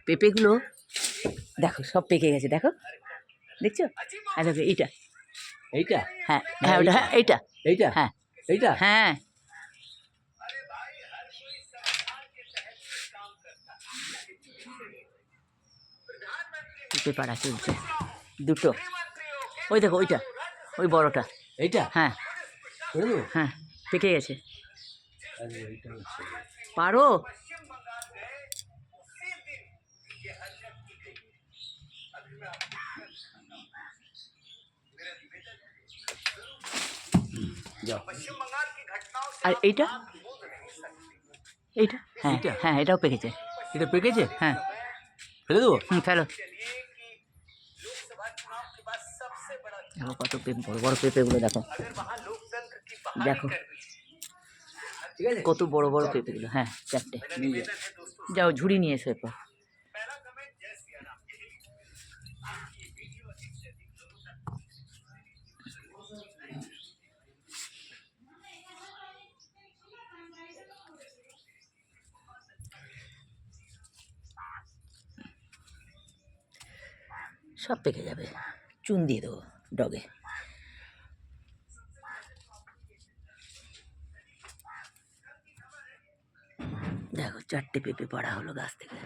পেঁপেগুলো দেখো সব পেকে গেছে, দেখো, দেখছো? হ্যাঁ দেখো এইটা, এইটা হ্যাঁ হ্যাঁ ওটা, হ্যাঁ এইটা, এইটা হ্যাঁ এইটা হ্যাঁ। পেঁপে পাড়া চলছে দুটো, ওই দেখো ওইটা, ওই বড়টা, এইটা হ্যাঁ করে দেবো। হ্যাঁ পেকে গেছে, আরে এইটা হচ্ছে পারো। যাও। আর এইটা, এইটা হ্যাঁ এইটা? হ্যাঁ এটাও পেকেছে, এটা পেকেছে, হ্যাঁ ফেলে দেবো। ফেলো। দেখো কত বড় বড় পেঁপেগুলো, দেখো দেখো ঠিক আছে, কত বড় বড় পেঁপেগুলো, হ্যাঁ 4টে। নিয়ে যা। যাও ঝুড়ি নিয়ে এসো এরপর। সব পেকে যাবে, চুন দিয়ে দেবো ডগে। দেখো 4টে পেঁপে পাড়া হলো গাছ থেকে।